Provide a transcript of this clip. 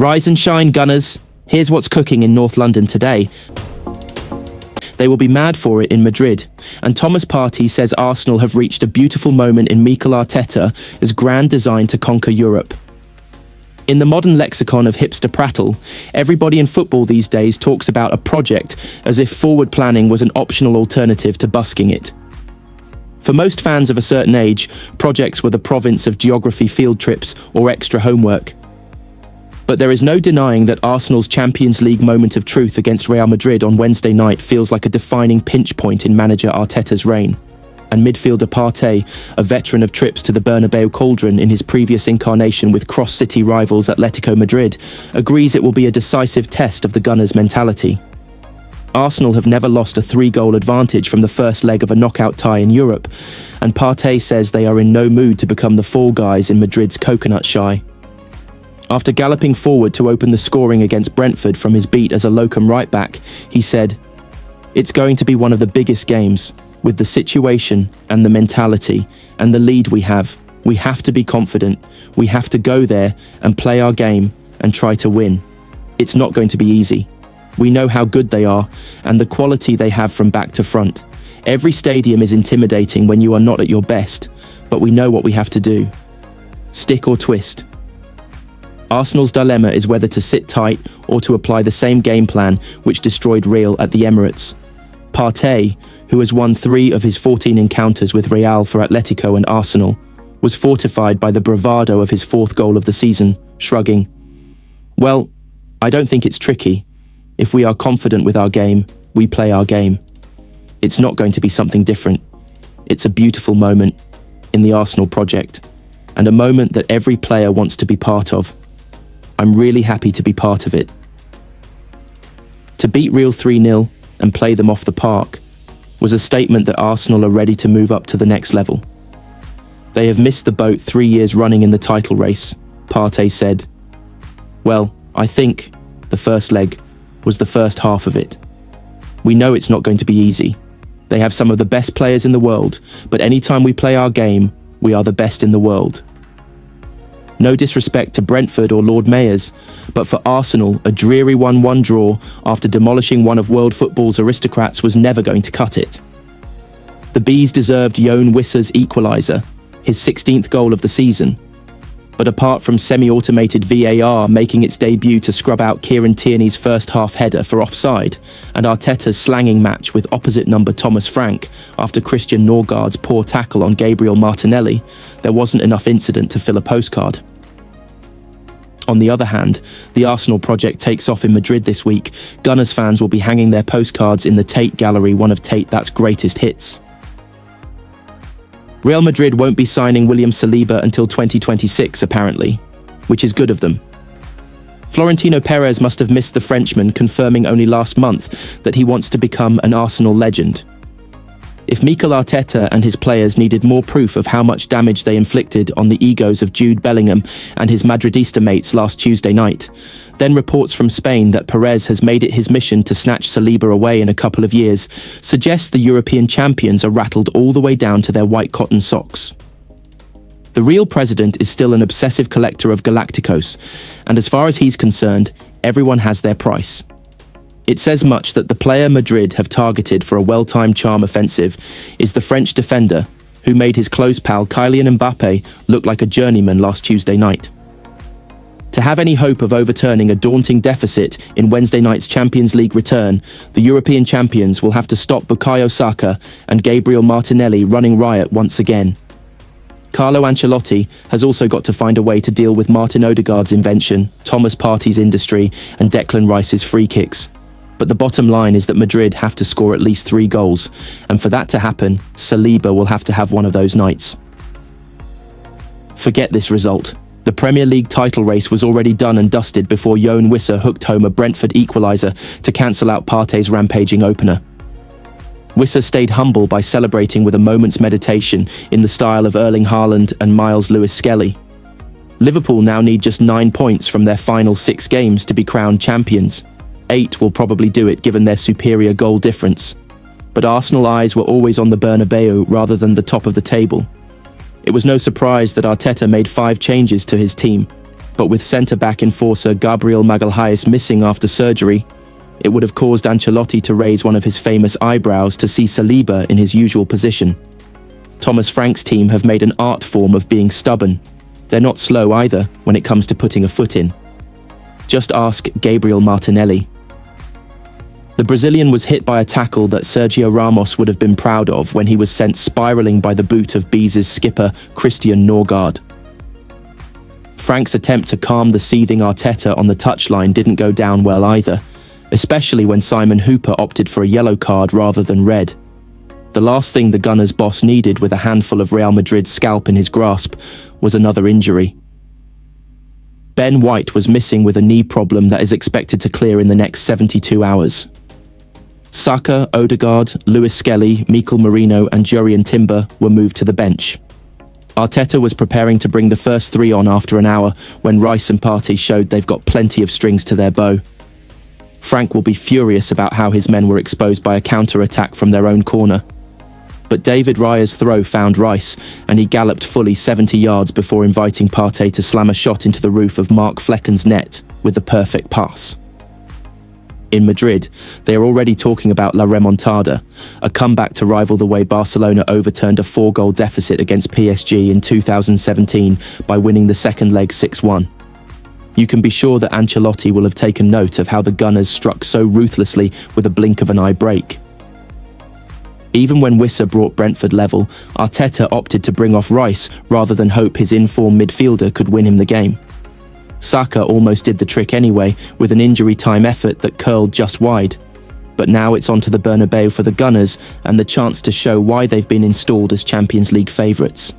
Rise and shine, Gunners. Here's what's cooking in North London today. They will be mad for it in Madrid, and Thomas Partey says Arsenal have reached a beautiful moment in Mikel Arteta's grand design to conquer Europe. In the modern lexicon of hipster prattle, everybody in football these days talks about a project as if forward planning was an optional alternative to busking it. For most fans of a certain age, projects were the province of geography field trips or extra homework. But there is no denying that Arsenal's Champions League moment of truth against Real Madrid on Wednesday night feels like a defining pinch point in manager Arteta's reign. And midfielder Partey, a veteran of trips to the Bernabeu cauldron in his previous incarnation with cross-city rivals Atletico Madrid, agrees it will be a decisive test of the Gunners' mentality. Arsenal have never lost a 3-goal advantage from the first leg of a knockout tie in Europe, and Partey says they are in no mood to become the fall guys in Madrid's coconut shy. After galloping forward to open the scoring against Brentford from his beat as a locum right-back, he said, "It's going to be one of the biggest games. With the situation and the mentality and the lead we have to be confident. We have to go there and play our game and try to win. It's not going to be easy. We know how good they are and the quality they have from back to front. Every stadium is intimidating when you are not at your best, but we know what we have to do. Stick or twist." Arsenal's dilemma is whether to sit tight or to apply the same game plan which destroyed Real at the Emirates. Partey, who has won 3 of his 14 encounters with Real for Atletico and Arsenal, was fortified by the bravado of his 4th goal of the season, shrugging, "Well, I don't think it's tricky. If we are confident with our game, we play our game. It's not going to be something different. It's a beautiful moment in the Arsenal project, and a moment that every player wants to be part of. I'm really happy to be part of it." To beat Real 3-0 and play them off the park was a statement that Arsenal are ready to move up to the next level. They have missed the boat 3 years running in the title race, Partey said. "Well, I think the first leg was the first half of it. We know it's not going to be easy. They have some of the best players in the world, but anytime we play our game, we are the best in the world. No disrespect to Brentford or Lord Mayors, but for Arsenal, a dreary 1-1 draw after demolishing one of world football's aristocrats was never going to cut it. The Bees deserved Yoane Wissa's equaliser, his 16th goal of the season. But apart from semi-automated VAR making its debut to scrub out Kieran Tierney's first-half header for offside, and Arteta's slanging match with opposite number Thomas Frank after Christian Norgaard's poor tackle on Gabriel Martinelli, there wasn't enough incident to fill a postcard. On the other hand, the Arsenal project takes off in Madrid this week. Gunners fans will be hanging their postcards in the Tate Gallery, one of Tate That's greatest hits. Real Madrid won't be signing William Saliba until 2026, apparently, which is good of them. Florentino Perez must have missed the Frenchman, confirming only last month that he wants to become an Arsenal legend. If Mikel Arteta and his players needed more proof of how much damage they inflicted on the egos of Jude Bellingham and his Madridista mates last Tuesday night, then reports from Spain that Perez has made it his mission to snatch Saliba away in a couple of years suggest the European champions are rattled all the way down to their white cotton socks. The real president is still an obsessive collector of Galacticos, and as far as he's concerned, everyone has their price. It says much that the player Madrid have targeted for a well-timed charm offensive is the French defender who made his close pal Kylian Mbappe look like a journeyman last Tuesday night. To have any hope of overturning a daunting deficit in Wednesday night's Champions League return, the European champions will have to stop Bukayo Saka and Gabriel Martinelli running riot once again. Carlo Ancelotti has also got to find a way to deal with Martin Odegaard's invention, Thomas Partey's industry, and Declan Rice's free kicks. But the bottom line is that Madrid have to score at least 3 goals, and for that to happen, Saliba will have to have one of those nights. Forget this result. The Premier League title race was already done and dusted before Yoane Wissa hooked home a Brentford equaliser to cancel out Partey's rampaging opener. Wissa stayed humble by celebrating with a moment's meditation in the style of Erling Haaland and Miles Lewis-Skelly. Liverpool now need just 9 points from their final 6 games to be crowned champions. 8 will probably do it given their superior goal difference. But Arsenal eyes were always on the Bernabeu rather than the top of the table. It was no surprise that Arteta made 5 changes to his team. But with centre-back enforcer Gabriel Magalhaes missing after surgery, it would have caused Ancelotti to raise one of his famous eyebrows to see Saliba in his usual position. Thomas Frank's team have made an art form of being stubborn. They're not slow either when it comes to putting a foot in. Just ask Gabriel Martinelli. The Brazilian was hit by a tackle that Sergio Ramos would have been proud of when he was sent spiralling by the boot of Bees' skipper Christian Norgard. Frank's attempt to calm the seething Arteta on the touchline didn't go down well either, especially when Simon Hooper opted for a yellow card rather than red. The last thing the Gunners' boss needed with a handful of Real Madrid's scalp in his grasp was another injury. Ben White was missing with a knee problem that is expected to clear in the next 72 hours. Saka, Odegaard, Lewis Skelly, Mikel Merino and Jurrien Timber were moved to the bench. Arteta was preparing to bring the first three on after an hour when Rice and Partey showed they've got plenty of strings to their bow. Frank will be furious about how his men were exposed by a counter-attack from their own corner. But David Raya's throw found Rice, and he galloped fully 70 yards before inviting Partey to slam a shot into the roof of Mark Flecken's net with the perfect pass. In Madrid, they are already talking about La Remontada, a comeback to rival the way Barcelona overturned a 4-goal deficit against PSG in 2017 by winning the second leg 6-1. You can be sure that Ancelotti will have taken note of how the Gunners struck so ruthlessly with a blink of an eye break. Even when Wissa brought Brentford level, Arteta opted to bring off Rice rather than hope his in-form midfielder could win him the game. Saka almost did the trick anyway, with an injury time effort that curled just wide. But now it's on to the Bernabeu for the Gunners and the chance to show why they've been installed as Champions League favourites.